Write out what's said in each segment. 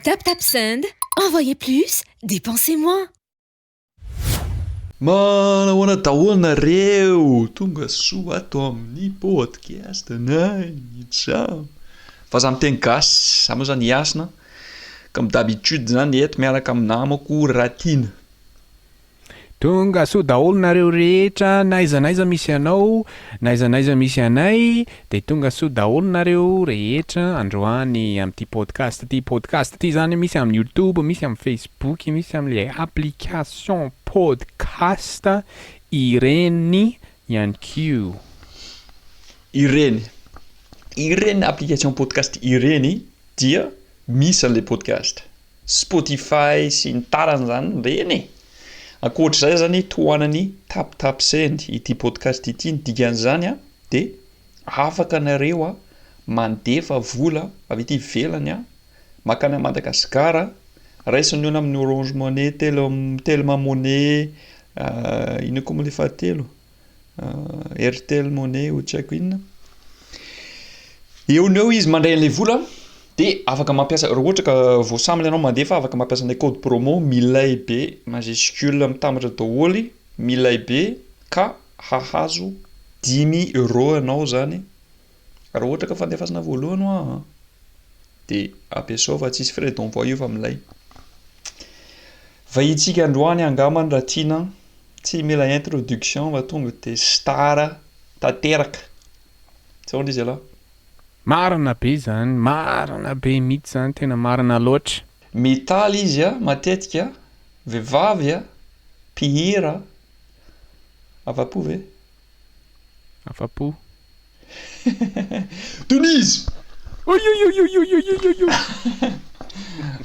Tap tap send. Envoyez plus, dépensez moins. Manahoana daholo nareo tonga soa ato amin'ny podcast anay tsam fa za miteny gasy za moa zany hiasina comme d'habitude zany eto miaraka amin'ny namako Ratina. Tonga soa daholo nareo rehetra na aiza misy anao na aiza misy anay de tonga soa daholo nareo rehetra androany amin'ity podcast ty zany misy amin'ny YouTube, misy amin'ny Facebook, misy amin'le application podcast ireny ihany koa. Ireny application podcast ireny dia misy an'le podcast Spotify sy ny tarany zany reny. Ankoatr'izay zany tohanany tap send ity podcast ity ny dikan'izany de afaka nareo mandefa vola avy ety ivelany makany Madagasikara raisiny eo amin'ny Orange Money, Telma Money, ino koa moa le fahatelo, Airtel Money ou tsy haiko inona. Eo izy mandray an'le vola de afaka mampiasa raha ohatra ka voasamily ianao mandefa afaka mampiasa ny code promo milay be majuscule mitambatra daholo milay be ka hahazo 10 € anao zany raha ohatra ka fandefasana voalohany de ampiasao fa tsisy frais d'envoi io fa milay. Vahitsika androany angamany Ratina tsy mila introduction fa tonga de star tanteraka. Sao izy ala Marina be zany, marina be mihitsy zany, tena marina loatra. Metaly izy matetika vehivavy mpihira afapo ve? Afapo. Denise.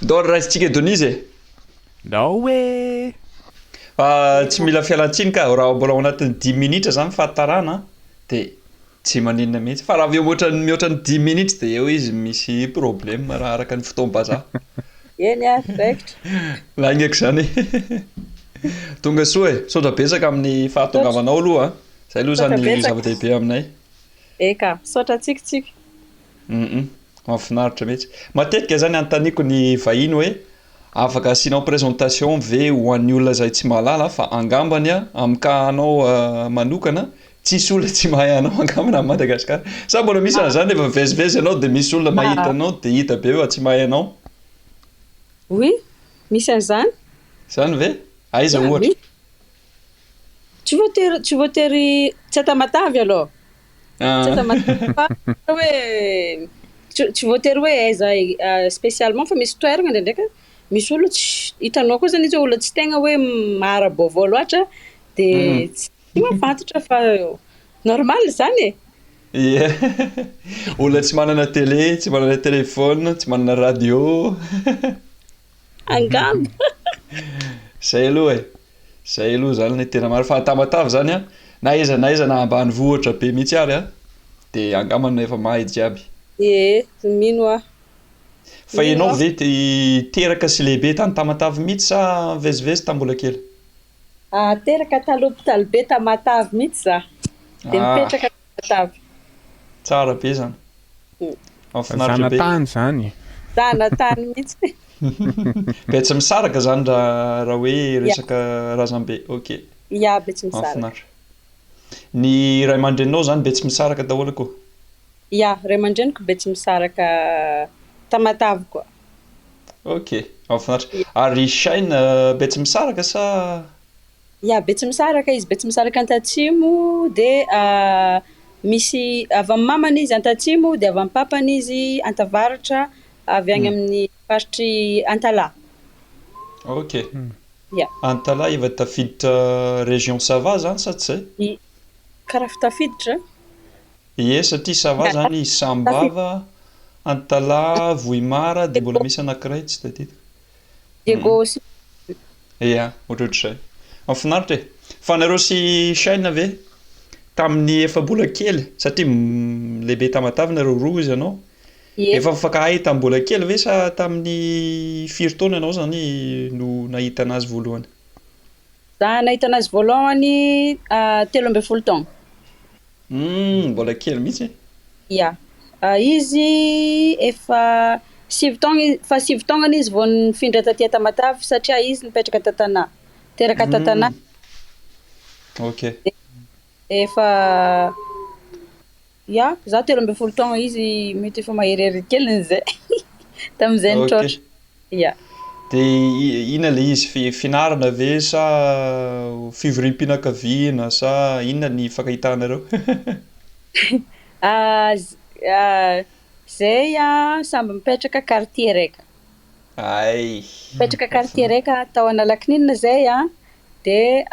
Dora raisitsika Denise. Dao hoe Tsy mila fialan-tsiny ka raha mbola ao anatin'ny 10 minitra zany fahatarana de tsy maninona mihitsy fa raha mihoatra ny 10 minitra de eo izy misy problème raha araka ny fotoam-bazaha. Eny raikitra. Laingako zany. Tonga soa sodra betsaka amin'ny fahatongavanao aloha zay aloha zany zava-dehibe aminay. Eka, saotra tsika. Mahafinaritra mihitsy. Matetika zany antaniko ny vahiny hoe afaka asianao présentation ve ho an'ny olona zay tsy mahalala fa angambany amin'ny ka anao manokana tsisy olona tsy mahay anao angambana Madagasikara. Sa mbola misy an'izany efa vezivezy anao de misy olona mahita anao de hita be hoe tsy mahay anao. Oui, misy an'izany. Zany ve? Aiza ohatra? Tsy voatery tsy atamatavy aloha. Tsy atamatavy fa hoe tsy voatery hoe aiza spécialement fa misy toerana ndraindraika misy olona tsy hitanao koa zany izy olona tsy tegna hoe mahara-baovao loatra de tsy mahafantatra fa normal zany Yeah. Olona tsy manana télé, tsy manana téléphone, tsy manana radio. Angamba. Zay aloha Zay aloha zany ny tena maro fa tamatavy zany na aiza na ambanivohitra be mihitsy ary de angamana efa mahay jiaby. Mino Fa ianao ve teraka sy lehibe tany Tamatavy mihitsy sa vezivezy tany mbola kely? Teraka talopitaly be Tamatavy mihitsy za. De mipetraka Tamatavy. Tsara be zany. Mahafinaritra be. Zanatany zany. Zanatany mihitsy. Betsy misaraka zany raha hoe resaka razambe. OK. Ya, betsy misaraka. Mahafinaritra. Ny ray aman-dreninao zany betsy misaraka daholo koa? Ya, ray aman-dreniko betsy misaraka Tamatavy koa. OK, mahafinaritra. Ary Shain betsy misaraka sa? Ya, betsy misaraka izy, betsy misaraka Antatsimo de misy avy amin'ny mamany izy Antatsimo de avy amin'ny papany izy Antavaratra avy any amin'ny faritry Antala. OK. Ya. Antala efa tafiditra région Sava zany sa tsy zay? Karaha fi tafiditra? Ie, satria Sava zany Sambava, Antala, Vohimara de mbola misy anankiray tsy tadidiko. Diego aussi. Ia, ohatrohatr'izay. Mahafinaritra fa nareo sy Shain ve tamin'ny efa mbola kely satria lehibe Tamatavy nareo roa izy ianao. Efa mifakahay tamin'ny mbola kely ve sa tamin'ny firy taona ianao zany no nahita anazy voalohany? Za nahita anazy voalohany 13 taona. Mbola kely mihitsy. Ya. Izy efa fa 7 taonany izy vao nifindra taty Tamatavy satria izy nipetraka Tatana teraka Tatana. Ok. Efa za 13 taona izy mety efa maherihery kely zay tamin'izay nitrôtra. Dia inona le izy finarana ve sa fivoriam-pianakaviana sa inona ny ifakahitanareo? Zay samby mipetraka quartier raika. Mipetraka quartier raika tao Analakninina zay dia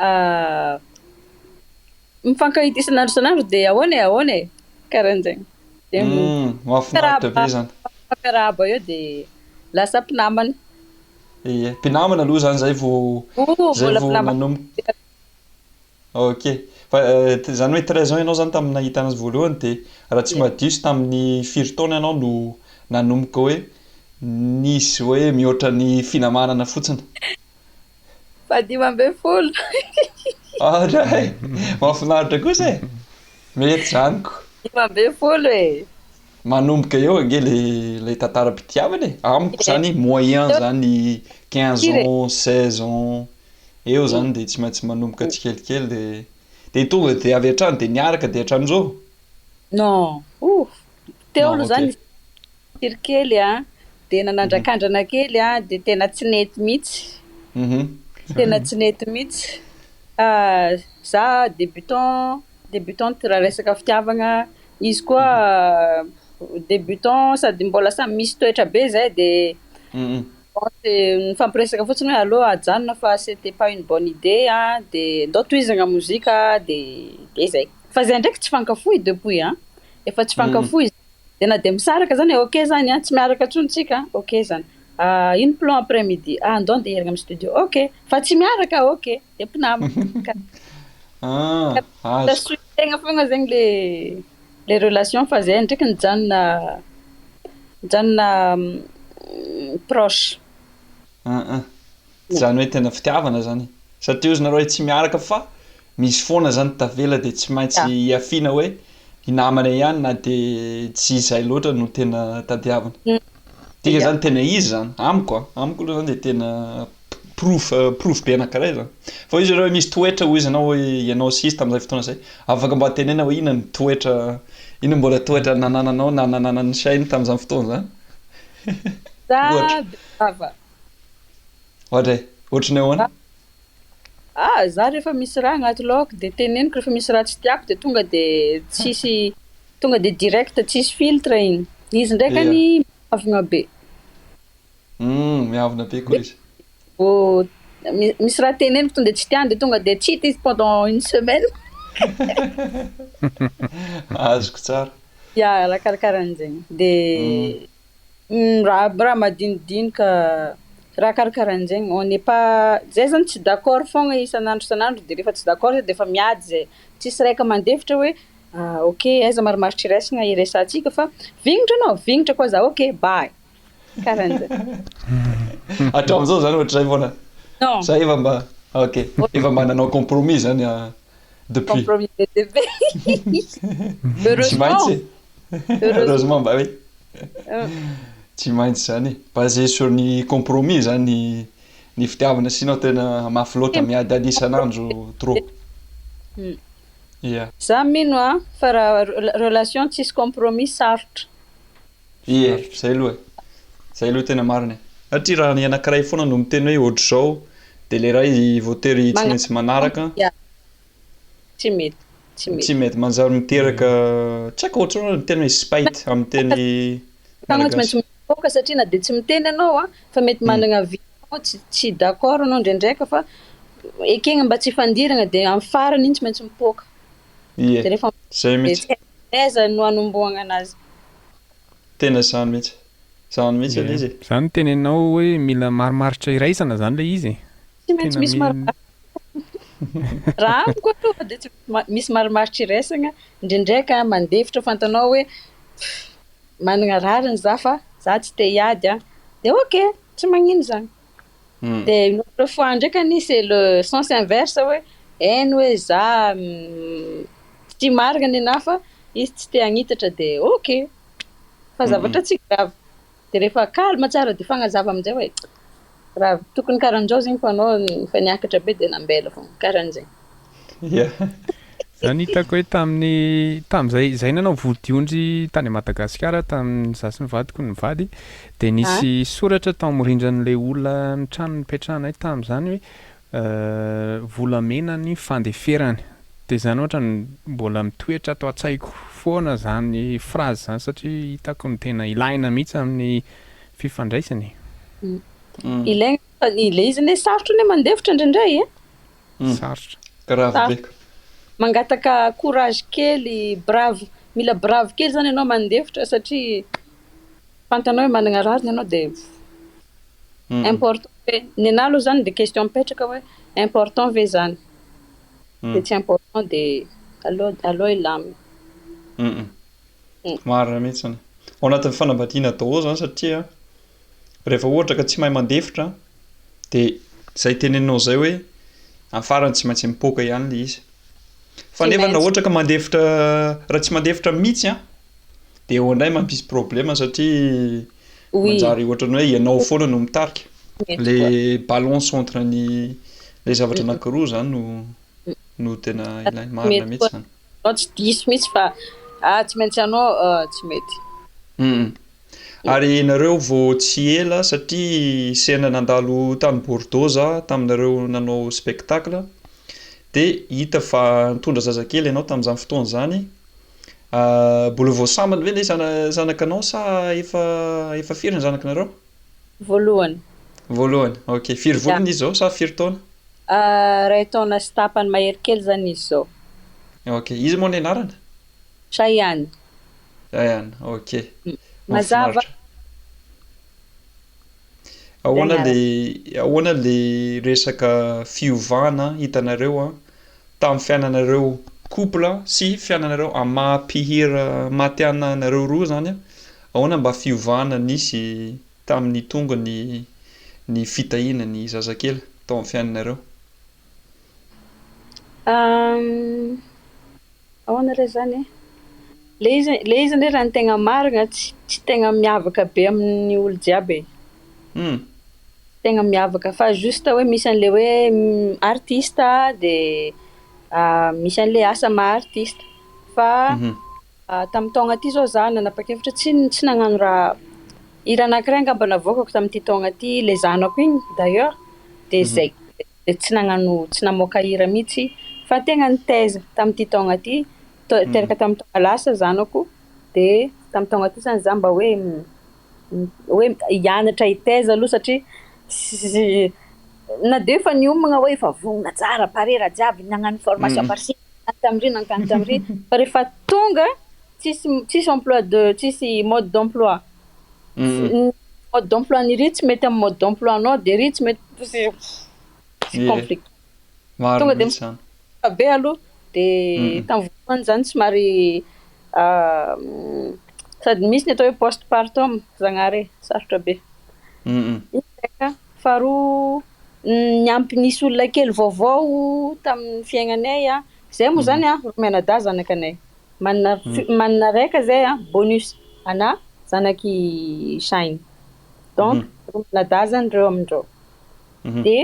mifankahita isan'andro dia ahoana karahan'zegny. Mahafinaritra be zany. Fampiarahaba eo dia lasa mpinamana. Ie, mpinamana aloha zany zay vao nanomboka. Ok. Zany hoe 13 ans ianao zany tamin'ny nahita anazy voalohany dia raha tsy mahadiso tamin'ny 4 taona ianao no nanomboka hoe nisy hoe mihoatra ny finamanana fotsiny. 15. Mahafinaritra kosa e. Mety zaniko. 15 e. Manomboka eo ange le tantaram-pitiavana e. Amiko zany moyen zany 15 ans, 16 ans eo zany dia tsy maintsy manomboka tsikelikely dia tonga dia avy hatrany dia niaraka dia hatrany zao. Non, teo aloha zany kelikely dia nanandrakandrana kely dia tena tsy nety mihitsy. Tena tsy nety mihitsy. Za débutant raha resaka fitiavana, izy koa débutant sady mbola samy misy toetra be zay dia nifampiresaka fotsiny hoe allô ajanona fa c'était pas une bonne idée dia ndao tohizana mozika dia zay. Fa zay ndraiky tsy fankafoy depuis efa tsy fankafoy dia na dia misaraka zany ok zany tsy miaraka tsontsika ok zany. Ino plan après midi andao dia herigna amin'ny studio ok fa tsy miaraka ok dia mpinamana. Tegna fogna zegny le relation fa zay ndraiky nijanona proche. Zany hoe tena fitiavana zany satria ozy nareo tsy miaraka fa misy foana zany tavela dia tsy maintsy hiafiana hoe hinamana ihany na dia tsy izay loatra no tena tadiavana. Tika zany tena izy zany amiko aloha zany dia tena proof be anankiray zany. Fa izy raha misy toetra hoy izy ianao hoe ianao sisy tamin'izay fotoana izay afaka mba tenena hoe inona ny toetra, inona mbola toetra nanananao na nananan'ny sainy tamin'izany fotoana zany. Ohatra ohatran'ny ahoana? Za rehefa misy raha agnaty laoko dia teneniko rehefa misy raha tsy tiako dia tonga dia direct tsisy filtre igny. Izy ndraikany miavina be. Miavina be koa izy. Misy raha teneniko tonga dia tsy tiany dia tonga dia tsy hita izy pendant une semaine. Azoko tsara. Raha karakaran'izegny dia raha madinidinika raha karakaran'izegny on n'est pas zay zany tsy d'accord foagna isan'andro dia rehefa tsy d'accord dia efa miady zay. Tsisy raika mandefitra hoe ok aiza marimaritra iraisana iresantsika fa vignitra anao vignitra koa za ok bye karan'izay. Hatramin'izao zany ohatr'izay foana. Non. Za efa mba ok efa mba nanao compromis zany depuis. Compromis bebe. Tsy maintsy. Heureusement bah oui. Tsy maintsy zany basé sur ny compromis zany ny fitiavana sinao tena mafy loatra miady isan'andro trop. Za mino fa raha relation tsisy compromis sarotra. Zay aloha tena marina. Satria raha ny anankiray foana no miteny hoe ohatr'izao dia le iray voatery tsy maintsy manaraka. Tsy mety. Tsy mety manjary miteraka tsy haiko ohatr'izao ny teny hoe spite amin'ny teny Tanao tsy maintsy mipoaka satria na dia tsy miteny anao fa mety manana vision tsy d'accord anao ndraindraika fa ekegna mba tsy fandirana dia amin'ny farany iny tsy maintsy mipoaka. Zay mihitsy. Aiza no hanombohana anazy. Tena zany mihitsy. Zany mihitsy ilay izy. Zany teneninao hoe mila marimaritra iraisana zany ilay izy. Tsy maintsy misy marimaritra. Raha amiko aloha dia tsy misy marimaritra iraisana ndraindraika mandefitra fantanao hoe manana rariny za fa za tsy te hiady dia ok tsy magnino zany. Dia une autre fois ndraikany c'est le sens inverse hoe hainy hoe za tsy marina ny anahy fa izy tsy te hagnitatra dia ok fa zavatra tsy grave. de rehefa kalma tsara de fagnazava amin'izay hoe raha tokony karahan'izao zegny fa anao fa niakatra be de nambela fogna karahan'izay. Zany hitako hoe tam'izay nanao vodiondry tany Madagasikara tamin'ny zasy ny vadiko nivady de nisy soratra tao amin'ny rindran'ilay olona ny trano nipetrahanay tamin'izany hoe volamena ny fandeferany. De zany ohatrany mbola mitoetra ato an-tsaiko foana zany phrase zany satria hitako ny tena ilaina mihitsy amin'ny fifandraisany. Ilaigna ilay izy ne sarotra ne mandefitra indraindray Sarotra. Gravy mangataka courage kely, mila brave kely zany ianao mandefitra satria fantanao hoe managna rariny ianao de important hoe ny anahy aloha zany de question mipetraka hoe important ve zany de tsy important de aleo ilamina. Marina mihitsy. Ao anatin'ny fanambadiana daholo zany satria rehefa ohatra ka tsy mahay mandefitra de zay teneninao zay hoe amin'ny farany tsy maintsy mipoaka ihany le izy. Fa nefa na ohatra ka mandefitra raha tsy mandefitra mihitsy de eo indray mampisy problème satria manjary ohatran'ny hoe ianao foana no mitarika. Le balance entre le zavatra anankiroa zany no tena ilainy marina mihitsy zany. Tsy diso mihitsy fa tsy maintsy anao tsy mety. Ary nareo vao tsy ela satria sena nandalo tany Bordeaux za taminareo nanao spectacle de hita fa nitondra zazakely ianao tamin'izany fotoana zany. Mbola voasambana ve ilay zanakanao sa efa firy ny zanakanareo? Voalohany. Ok. Firy volana izy zao sa firy taona? Ray taona sy tapany mahery kely zany izy zao. Ok. Izy moa ny anarana? Chayane. Ok. Mazava. Ahoana le resaka fiovana hitanareo tamin'ny fiainanareo couple sy fiainanareo amin'ny maha-pihira matiana nareo roa zany ahoana mba fiovana nisy tamin'ny tonga ny fitahiana ny zazakely tao amin'ny fiainanareo? Ahoana re zany le izy ne raha ny tegna marina tsy tegna miavaka be amin'ny olo jiaby tegna miavaka fa juste hoe misy an'le hoe artiste de misy an'le asa maha artiste fa tamin'ny taona ty zao za nanapa-kevitra tsy nagnano raha hira anankiray angamba navoakako tamin'ity taona ty le zanako igny d'ailleurs de zay de tsy namoaka hira mihitsy fa tegna nitaiza tamin'ity taona ty teraka tamin'ny taona lasa zanako de tamin'ny taona ty zany za mba hoe hianatra hitaiza aloha satria na de efa niomagna hoe efa vonona tsara parera jiaby nagnano formation par-ci nankany tam'ry fa rehefa tonga tsisy mode d'emploi mode d'emploi ny ry tsy mety amin'ny mode d'emploi anao de ry tsy mety sy compliqué tonga de be aloha de tamin'ny voalohany zany somary sady misy ny atao hoe postpartum zagnahary sarotra be faharoa niampy nisy olona kely vaovao tamin'ny fiaignanay zay moa zany romenada zanakanay manana raika zay bonus ana zanaky Shine donc romenada zany reo amindreo de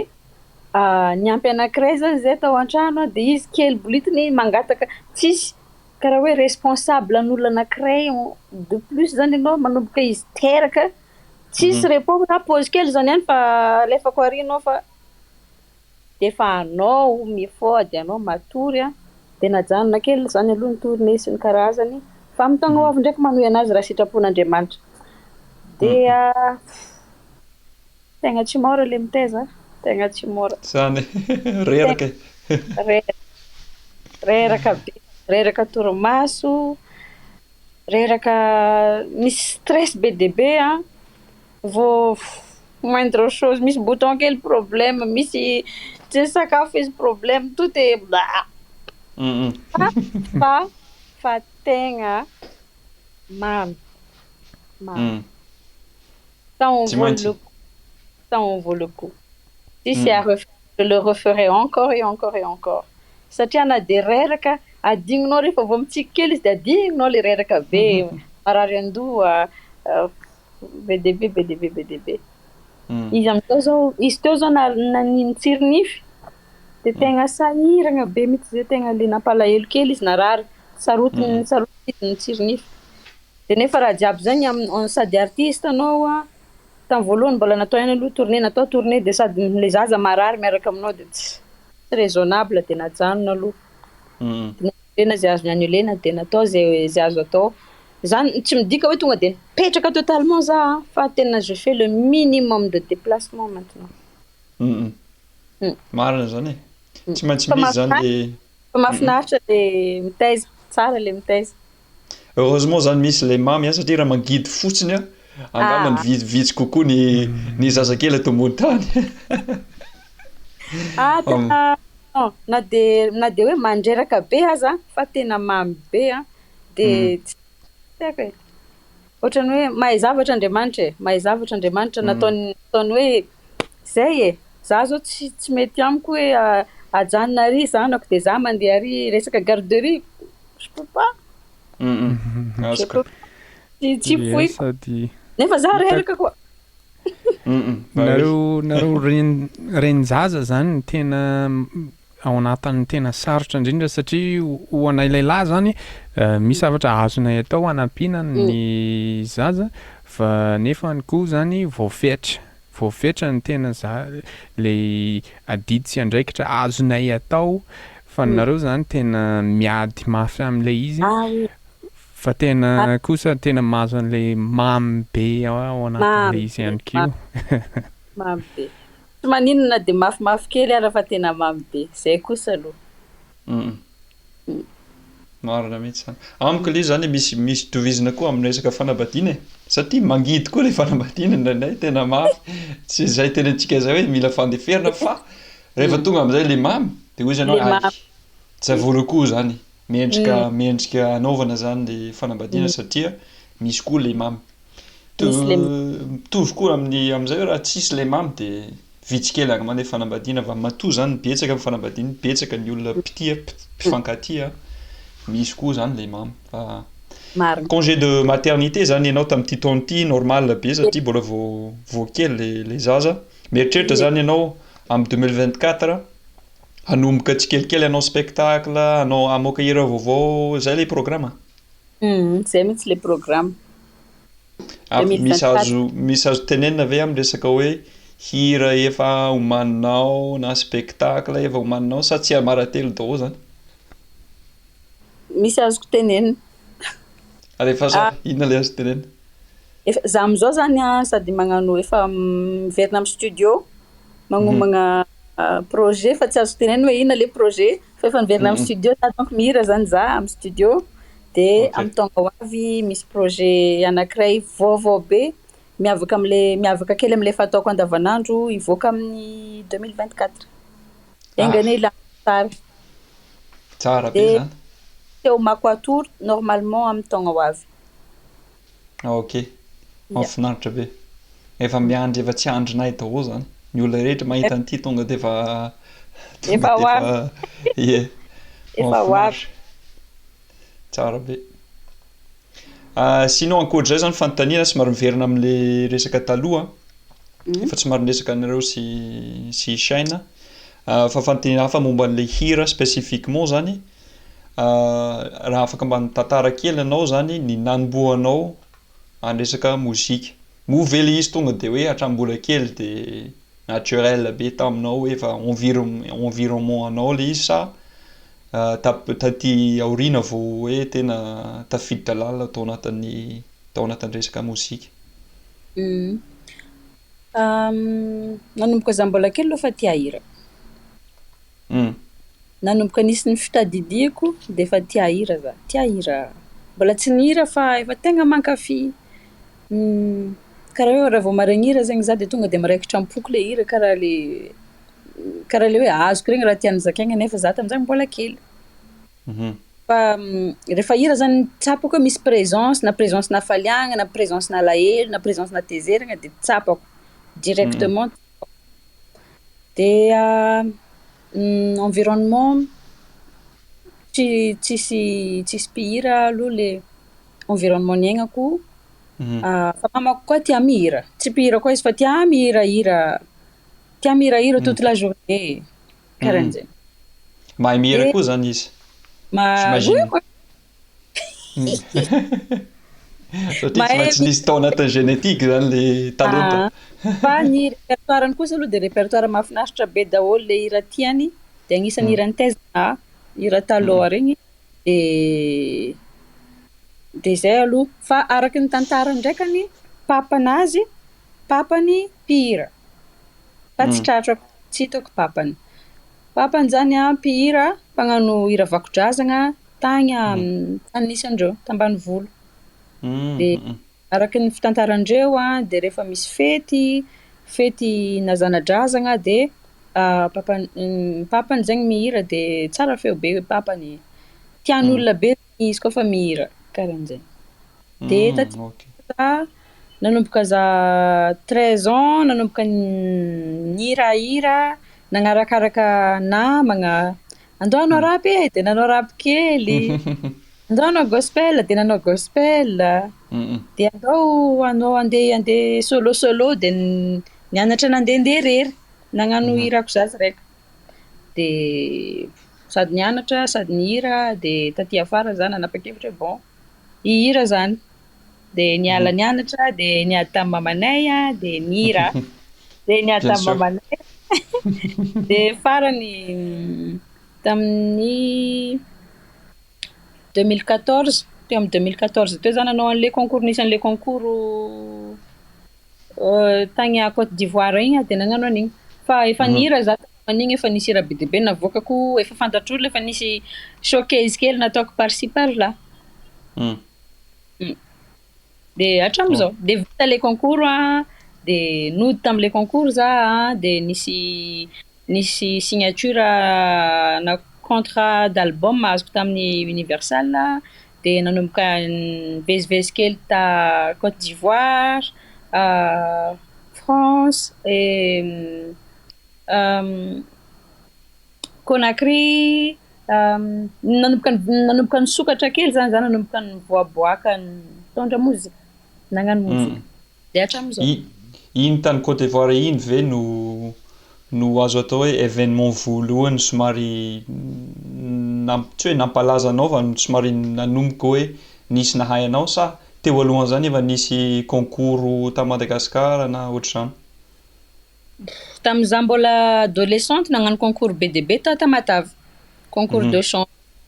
niampy anankiray zany zay tao an-trano de izy kely bolitiny mangataka tsisy karaha hoe responsable an'olona anankiray de plus zany ianao manomboka izy teraka tsisy repos na pause kely zany ihany fa alefako ary anao fa de fa anao mifody anao matory de najanona kely zany aloha ny tourné sy ny karazany fa amin'ny taona avy ndraiky manohy anazy raha sitrapon'Andriamanitra de tegna tsy mora le mitaiza tegna tsy mora zany reraka reraka torimaso reraka misy stress be de be vao moindre chose misy bouton kely problème misy tsy sakafo izy problème tout est fa tegna mamy ça on vaut le coup si c'est à refaire je le referai encore et encore et encore satria na de reraka adigninao rehefa vao mitsiky kely izy de adigninao le reraka be marary andoha be. Izy am'zao zao izy teo zao nanino tsironify de tegna sahiragna be mihitsy zay tegna le nampalahelo kely izy narary sarotiny ny tsironify de nefa raha jiaby zagny sady artiste anao a tam voalohany mbola natao ihany aloha natao tournée de sady le zaza marary miaraka aminao de tsy raisonnable de najanona aloha lena zay azo annulena de natao zay azo atao zany tsy midika hoe tonga de nipetraka totalement za fa tena je fais le minimum de déplacement maintenant. Marina zany e tsy maintsy misy zany le fa mahafinaritra le mitaiza tsara le mitaiza. Heureusement zany misy le mamy a satria raha mangidy fotsiny a angamba ny vitsy kokoa ny zazakely ato ambony tany. Tena na de hoe mandreraka be aza fa tena mamy be a de tsaka ohatrany hoe mahay zavatra Andriamanitra nataony hoe zay e za zao tsy mety amiko hoe ajanona ary zanako de za mandeha ary resaka garderie je peux pas. Tsy foiko nefa za reraka koa. Nareo renjaza zany ny tena ao anatin'ny tena sarotra indrindra satria ho anay lehilahy zany misy zavatra azonay atao hanampiana ny zaza fa nefany koa zany voafetra ny tena le adidy sy andraikitra azonay atao fa nareo zany tena miady mafy amin'le izy fa tena kosa tena mahazo an'le mamy be ao anatin'le izy ihany kio. Mamy be tsy maninona de mafimafy kely ara fa tena mamy be zay kosa aloha. Marina mihitsy zany amiko le zany misy tovizina koa amin'ny resaka fanambadiana satria mangidy koa le fanambadiana indraindray tena mafy tsy zay tena antsika zay hoe mila fandeferina fa rehefa tonga amin'izay le mamy de hoy izy ianao tsy voalokoa zany mendrika anaovana zany le fanambadiana satria misy koa le mamy mitovy koa amin'izay raha tsisy le mamy de vitsy kely agny mandeha fanambadiana va matoa zany betsaka amin'ny fanambadiana betsaka ny olona mpifankatia misy koa zany le mamy fa congé de maternité zany ianao tamin'ity taona ity normal be satria mbola vao kely le zaza mieritreritra zany ianao amin'ny 2024 hanomboka tsikelikely hanao spectacle hanao hamoaka hira vaovao zay le programme. Zay mihitsy le programme. Misy azo tenenina ve amin'ny resaka hoe hira efa homaninao na spectacle efa homaninao sa tsy amaratelo daholo zany? Misy azoko tenenina. Rehefa za inona le azo tenenina? Za amizao zany sady magnano efa miverina amin'ny studio magnomagna projet fa tsy azo tenenina hoe inona le projet fa efa niverina amin'ny studio donc mihira zany za amin'ny studio de amin'ny taona ho avy misy projet anankiray vaovao be miavaka kely amin'le efa ataoko andavanandro hivoaka amin'ny 2024. Engany la tsara be zany. Teo Makoatour normalement amin'ny taona ho avy. Ok, mahafinaritra be. Efa miandry efa tsy andrinay daholo zany. Ny olona rehetra mahita an'ity tonga de efa ho avy. Efa ho avy. Tsara be. Sinon ankoatr'izay zany fanontaniana somary miverina amin'le resaka taloha efa tsy maro resaka anareo sy Shaina fa fanontaniana hafa momba an'le hira spécifiquement zany raha afaka mba tantara kely anao zany ny nanombohanao resaka mozika moa ve le izy tonga de hoe hatrambola kely de naturel be taminao efa environnement anao le izy sa taty aoriana vao hoe tena tafiditra lalina tao anatin'ny resaka mozika. Nanomboka za mbola kely aloha fa tia hira. Nanomboka nisy ny fitadidiako de efa tia hira za. Tia hira. Mbola tsy nihira fa efa tegna mankafy. Karaha hoe raha vao maragnira zegny za de tonga de miraikitra am-poko le hira karaha le hoe azoko regny raha tiany zakaigna nefa za tamin'izay mbola kely. Fa rehefa hira zany tsapako hoe misy présence na faliagna na présence na lahelo na présence na tezerana de tsapako directement. De environnement tsisy mpihira aloha le environnement niaignako Fa mamako koa tia mihira. Tsy mpihira koa izy fa tia mihirahira. Tia mihirahira toute la journée. Karahan'zay. Mahay mihira koa zany izy. Oui, J'imagine. Satria tsy maintsy nisy tao anatin'ny génétique zany le talenta. Fa ny répertoireny kosa aloha de répertoire mahafinaritra be daholo le hira tiany, de agnisan'ny hirany tezana, hira taloha regny. De zay aloha. Fa araky ny tantarany ndraikany, papany mpihira. Fa tsy tratrako, tsy hitako papany. Papany zany mpihira, mpagnano hira vakodrazagna tagny anisandreo tambanivolo. De araky ny fitantarandreo de rehefa misy fety nazanadrazagna de papany zegny mihira de tsara feo be papany. Tian'olona be izy koa fa mihira, karahan'zay. De taty nanomboka za 13 ans, nanomboka nihirahira, nagnarakaraka namagna. Andao hanao rapy de nanao rapy kely. Andao hanao gospel de nanao gospel. De andao andeha solo de nianatra nandehandeha rery. Nagnano hirako zaza raiky. De sady nianatra, sady nihira, de taty afara za nanapa-kevitra bon, hihira zany. De niala nianatra, de niady tamin'ny mamanay, de nihira. De niady tamin'ny mamanay. De farany tamin'ny 2014, teo amin'ny 2014 teo za nanao an'le concours, nisy an'le concours tagny à Côte d'Ivoire igny de nagnano an'igny. Fa efa nihira za an'igny, efa nisy hira be de be navoakako, efa fantatr'olona, efa nisy showcase kely nataoko par-ci par-là. De hatramizao, de vita le concours de nody tam'le concours za de nisy signature na contrat d'album azoko tamin'ny Universal, de nanomboka nivezivezy kely ta Côte d'Ivoire, France et Conakry. Nanomboka nisokatra kely zany za, nanomboka nivoaboaka nitondra mozika, nagnano mozika. De hatramizao. Iny tany Côte d'Ivoire iny ve no azo atao hoe événement voalohany somary tsy hoe nampalaza anao fa somary nanomboka hoe nisy nahay anao, sa teo alohan zany efa nisy concours ta Madagasikara na ohatr'izany? Tamin'izaho mbola adolescente nagnano concours be de be ta Tamatave. Concours de chant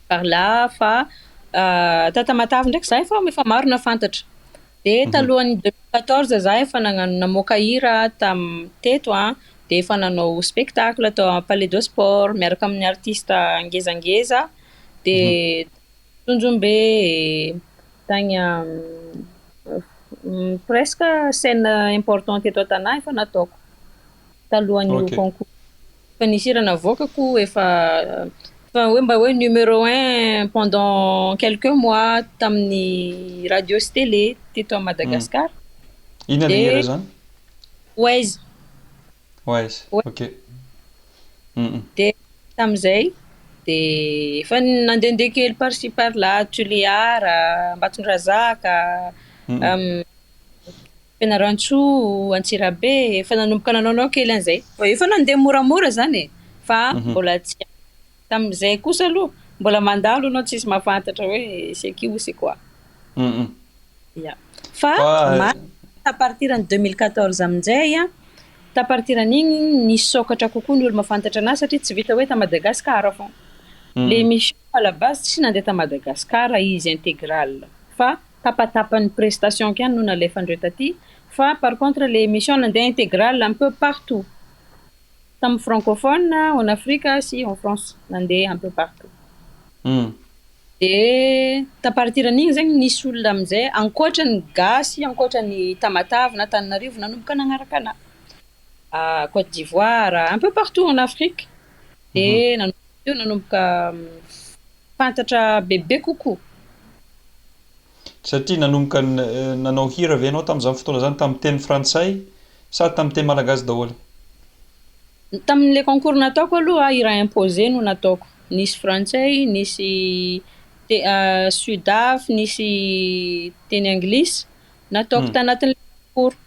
par là, fa ta Tamatave ndraiky za efa maro nafantatra. De talohan'ny 2014 za efa namoaka hira teto de efa nanao spectacle atao à Palais de Sport miaraka amin'ny artiste ngezangeza. De Tonjombe tagny presque scène importante eto an-tanà efa nataoko talohan'io concours. Fa nisy hira navoakako efa hoe mba hoe numéro 1 pendant quelques mois tamin'ny radio sy télé teto à Madagascar. Ina le hira zany? Waiz. Ok. De tam'izay de efa nandehandeha kely par-ci par-là, Tuléar, Ambatondrazaka, Fianarantsoa, Antsirabe, efa nanomboka nanao kely an'izay. Efa nandeha moramora zany fa mbola tsy tam'izay kosa aloha mbola mandalo anao tsisy mahafantatra hoe c'est qui ou c'est quoi. Fa à partir de 2014 amin'izay ta partir an'igny nisokatra kokoa ny olo mahafantatra anazy satria tsy vita hoe ta Madagasikara fô. L'émission à la base tsy nandeha ta Madagasikara izy intégral, fa tapatapany prestation kiany no nalefandreo taty. Fa par contre l'émission nandeha intégral un peu partout. Tam francophone, en Afrique, si en France, nandeha un peu partout. De ta partir an'igny zegny nisy olona amizay ankoatran'ny gasy, ankoatran'ny Tamatave na Antananarivo nanomboka nagnaraka ana. À Côte d'Ivoire, un peu partout en Afrique. De nanomboka fantatra bebe kokoa. Satria nanomboka nanao hira ve anao tamin'izany fotoana zany tamin'ny teny frantsay sa tamin'ny teny malagasy daholo? Tamin'le concours nataoko aloha hira imposé no nataoko. Nisy frantsay, nisy sudaf, nisy teny anglisy, nataoko tanatin'le concours.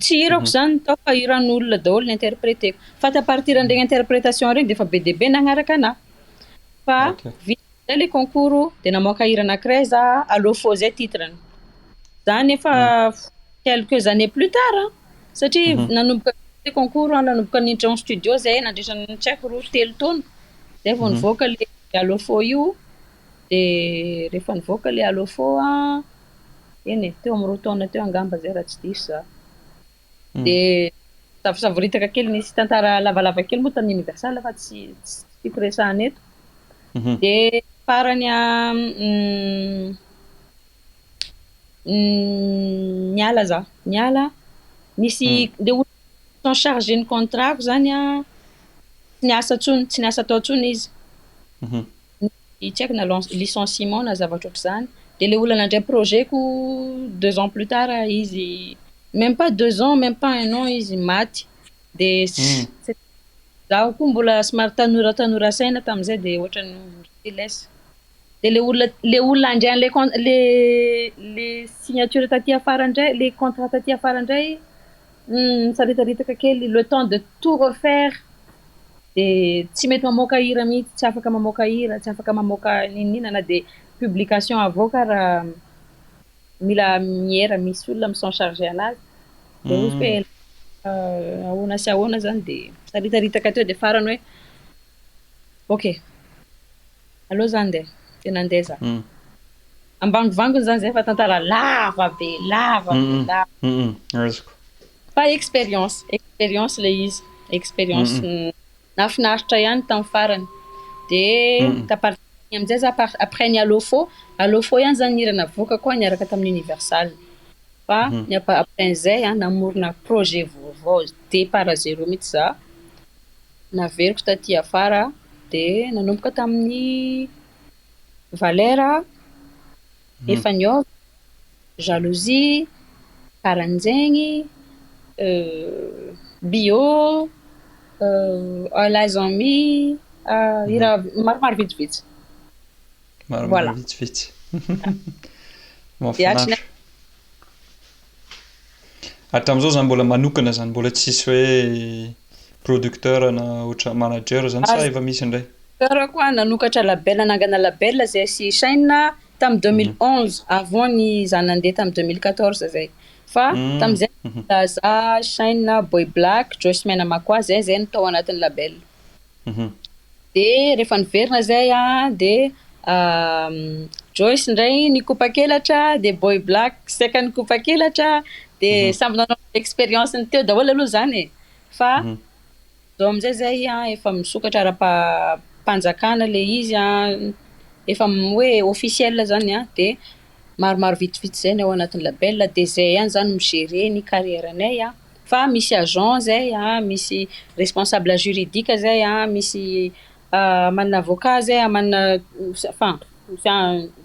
Tsy hirako zany tao fa hiran'olona daholo ny interpréteko. Fa à partir an'regny interprétation regny de fa be dia be nagnaraka anahy. Fa vita le concours de namoaka hira anankiray za Allô Fô zay titrany. Zany efa quelques années plus tard satria nanomboka le concours nanomboka niditra en studio zay nandritra ny tsy haiko 3 taona zay vao nivoaka le Allô Fô io de rehefa nivoaka le Allô Fô eny teo amin'ny 2 taona teo angamba zay raha tsy diso za. De savoritaka kely nisy tantara lavalava kely moa tamin'ny Universal fa tsy tiako resahana eto. De farany niala za niala nisy le sont chargé ny contrat zany tsy niasa tao tsony izy. Tsy haiko na licenciement na zavatra ohatr'izany. De le olona nandray projetko 2 ans plus tard izy même pas 2 ans même pas 1 an izy maty. De zaho koa mbola somary tanora saina tamin'izay de ohatrany lesa. De le olona andray le signature taty afara indray le contrat taty afara indray nisaritaritaka kely le temps de tout refaire. De tsy mety mamoaka hira mihitsy, tsy afaka mamoaka hira, tsy afaka mamoaka ninina na de publication avoaka raha mila miera misy olona mi-sont chargé anazy. De izy hoe ahoana sy ahoana zany de saritaritaka teo de farany hoe ok allo zany de nandeha za. Ambangivanginy zany zay fa tantara lava be. Fa expérience le izy expérience nafinaritra ihany tamin'ny farany. De taparty amin'izay za après ny Allô Fô ihany zany hira navoaka koa niaraka tamin'ny Universal. Fa après an'izay namorona projet vaovao départ à zéro mihitsy za. Naveriko taty afara de nanomboka tamin'ny Valera, Efa niova, Jalousie, Karanjegny, Bio, All Eyes on Me, hira maromaro vitsivitsy. Maromaro vitsivitsy. Mahafinaritra. Hatramin'izao zany mbola manokana zany mbola tsisy hoe producteur na ohatra manager zany sa efa misy indray? Koa nanokatra label nangana label zay sy Shine tamin'ny 2011 avant ny za nandeha tamin'ny 2014 zay. Fa tamin'izay za Shine, Boy Black, Joyce Makwa zay nitao anatin'ny label. De rehefa niverina zay de Joyce ndray nikopakelatra de Boy Black seka nikopakelatra de samby nanao expérience ny teo daholo aloha zany fa zao amizay zay efa misokatra ara-panjakana le izy efa hoe officiel zany de maromaro vitsivitsy zay ny ao anatin'ny label de zay ihany zany migérer ny carrière-nay fa misy agent zay misy responsable juridique zay misy manana avocat zay manana enfin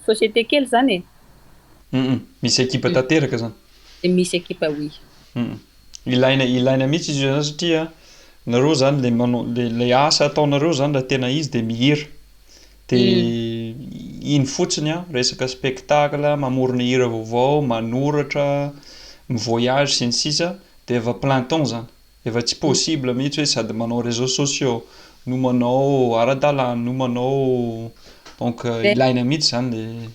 société kely zany misy équipe tanteraka zany. Misy équipe oui. Ilaina mihitsy izy zany satria nareo zany le asa ataonareo zany raha tena izy de mihira. De iny fotsiny resaka spectacle, mamorona hira vaovao, manoratra, mivoyage sy ny sisa de efa plein temps zany. Efa tsy possible mihitsy hoe sady manao réseaux sociaux no manao ara-dalàna no manao donc ilaina mihitsy zany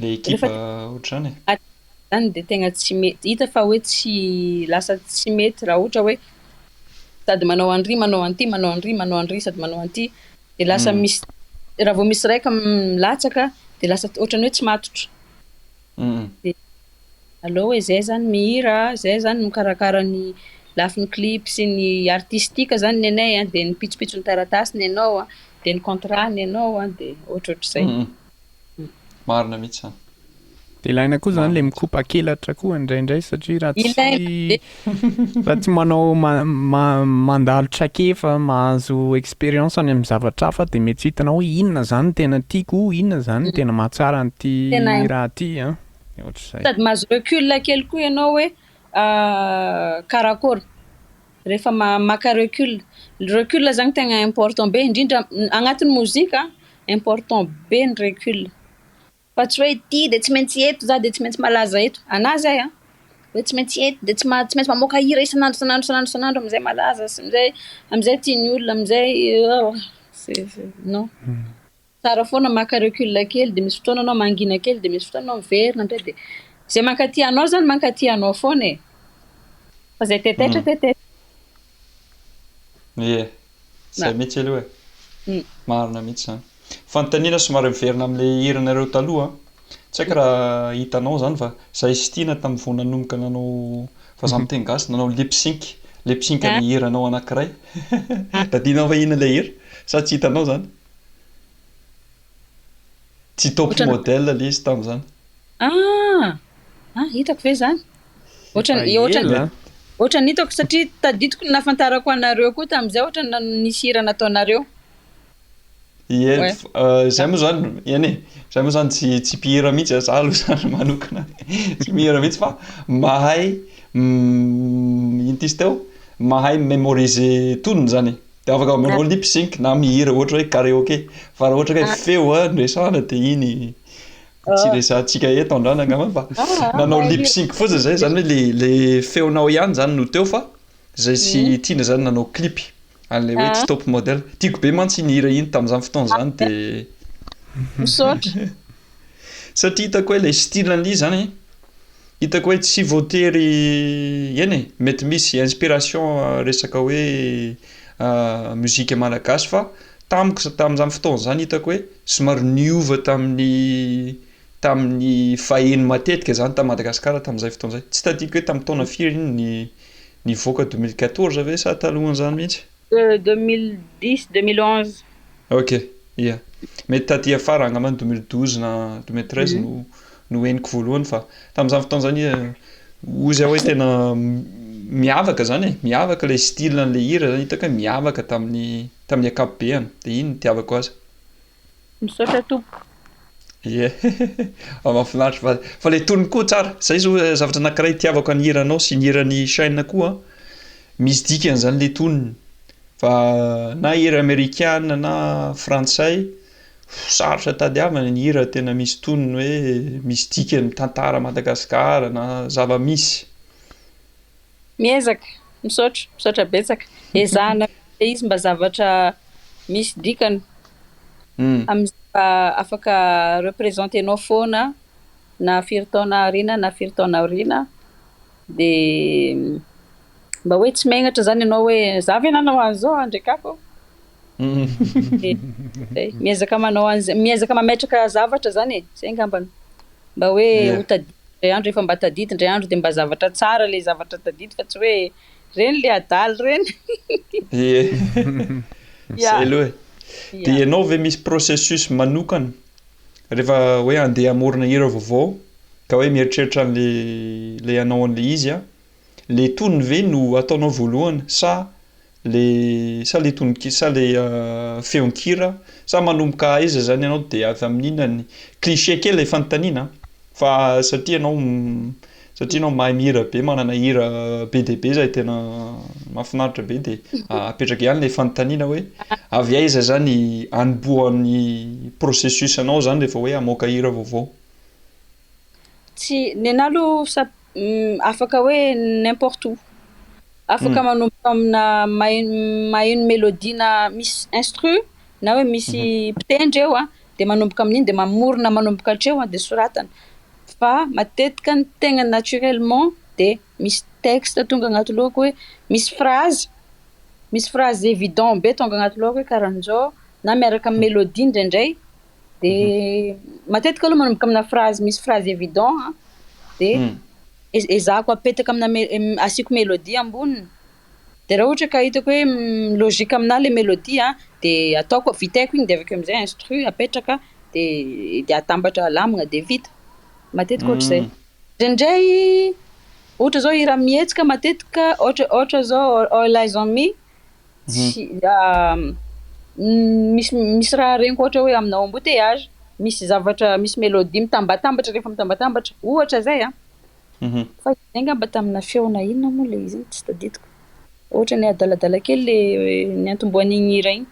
le équipe ohatrany. Zany de tegna tsy mety hita fa hoe tsy lasa tsy mety raha ohatra hoe sady manao an'ry manao an'ty manao an'ry sady manao an'ty de lasa misy raha vao misy raika milatsaka de lasa ohatrany hoe tsy matotra. De allo hoe zay zany mihira, zay zany mikarakara ny lafiny clip sy ny artistika zany ny anay de ny pitsopitso ny taratasy ny anao de ny contrat ny anao de ohatrohatr'izay. Marina mihitsy zany. De ilaina koa zany le mikopakelatra koa indraindray satria raha tsy manao mandalo trakefa mahazo expérience any amin'ny zavatra hafa de mety hitanao hoe inona zany tena tiako, inona zany tena mahatsara an'ity raha ty ohatr'izay. Sady mahazo recul kely koa ianao hoe karakory rehefa maka recul zany tegna important be indrindra agnatin'ny mozika important be ny recul. fa tsy hoe ty de tsy maintsy eto za de tsy maintsy malaza eto ana zay a hoe tsy maintsy eto de tsy maintsy mamoaka hira isanandro amizay malaza amizay tiany olona amizay non tsara foana maka recul kely de misy fotoana anao mangina kely de misy fotoana anao miverina ndray de zay mankaty anao zany mankaty anao foana e fa zay tetetra zay mihitsy aloha marina mihitsy zany fanontaniana somary miverina am'le hiranareo taloha tsy haiko raha hitanao zany fa zahay sy tiana tamin'ny vao nanomboka nanao fa za miteny gasy nanao lipsync ny hiranao anankiray da tianao va ina ilay hira sa tsy hitanao zany tsy top modèle le izy tamin'izany hitako ve zany ohatrany hitako satria tadidiko ny nafantarako anareo koa tamin'izay ohatrany nisy hira nataonareo zay moa zany zay moa zany tsy mpihira mihitsy za aloha zany manokana tsy mihira mihitsy fa mahay intisy teo mahay mémoriser tonony zany de afaka manao lip sync na mihira ohatra hoe karaoké fa raha ohatra hoe feo resana de iny tsy resantsika eto andrana angambany fa nanao lip sync fotsiny zay zany hoe le feonao ihany zany no teo fa zay sy tiana zany nanao clip an'le hoe tsy top modèle tiako be mantsy nihira iny tamin'izany fotoana zany de misaotra satria hitako hoe le style an'ly zany hitako hoe tsy voatery mety misy inspiration resaka hoe muzika malagasy fa tamin'izany fotoana zany hitako hoe somary niova tamin'ny faheno matetika zany ta Madagasikara tamin'izay fotoana zay tsy tadidiko hoe tamin'ny taona firy iny nivoaka 2014 ve sa talohan'izany mihitsy 2010 2011 ok mety taty afara angambany 2012 na 2013 no heniko voalohany fa tamin'izany fotoana zany ozy hoe tena miavaka zany miavaka le style n'le hira zany hitako hoe miavaka tamin'ny ankapobeny de iny nitiavako azy misaotra tompo mahafinaritra fa le tonony koa tsara zay zao zavatra anankiray tiavako ny hiranao sy ny hiran'ny Shine koa misy dikany zany le tonony fa na hira amerikana na frantsay sarotra tadiavana ny hira tena misy tonony hoe misy dikany tantara Madagasikara na zava-misy miezaka misaotra betsaka ezahana izy mba zavatra misy dikany amizay afaka représentenao foana na firy taona aoriana na firy taona aoriana de mba hoe tsy megnatra zany ianao hoe za ve nanao an'izao andrekako miezaka manao an'izay miezaka mametraka zavatra zany zay angambany mba hoe ho tadidy ndray andro efa mba tadidy ndray andro de mba zavatra tsara le zavatra tadidy fa tsy hoe reny le adaly reny zay aloha de ianao ve misy processus manokana rehefa hoe andeha amorona hira vaovao ka hoe mieritreritra an'le anao an'le izy le tonony ve no ataonao voalohany sa le feon-kira sa manomboka aiza zany ianao de avy amin'inany cliché kely le fanontaniana fa satria ianao mahay mihira be manana hira be dia be zay tena mahafinaritra be de apetraka ihany le fanontaniana hoe avy aiza zany anombohan'ny processus anao zany rehefa hoe amoaka hira vaovao tsy nenalo afaka hoe n'importe où afaka manomboka amina maheno mélodie na misy instru na hoe misy mpitendry eo de manomboka amin'iny de mamorona manomboka hatreo de soratana fa matetika ny tegna naturellement de misy texte tonga agnaty lohako hoe misy phrase évident be tonga agnaty lohako hoe karahan'izao na miaraka amin'ny mélodie ndraindray de matetika aloha manomboka amina misy phrase évident de ezahako apetaka amina asiako mélodie amboniny de raha ohatra ka hitako hoe logique amina le mélodie de ataoko vitaiko igny de avekeo amizay instru apetraka de atambatra alamagna de vita matetika ohatr'izay ndraindray ohatra zao hira mihetsika matetika ohatra zao All Eyes on Me misy raha regny ohatra hoe amina embouteillage misy zavatra misy mélodie mitambatambatra rehefa mitambatambatra ohatra zay fa zay ngamba tamina feona inona moa le izy tsy tadidiko ohatra ny adaladala kely le ny antomboan'igny hira igny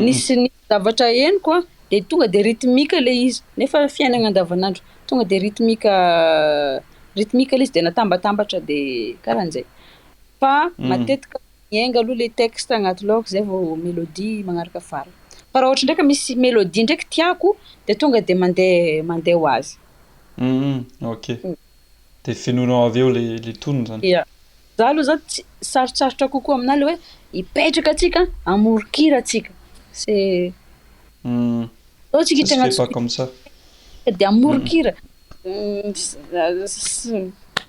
nisy zavatra henoko de tonga de rythmique le izy nefa fiainagna andavanandro tonga de rythmique le izy de natambatambatra de karahan'zay fa matetika miainga aloha le texte agnaty lôhako zay vao mélodie magnaraka farany fa raha ohatra ndraiky misy mélodie ndraiky tiako de tonga de mandeha ho azy. Ok. De fenonao avy eo le tonony zany. Ia. Za aloha zao sarotsarotra kokoa aminahy le hoe hipetraka atsika amorokira atsika c'est ohatsika Ça se fait hitragnaty pas comme ça. de amorokira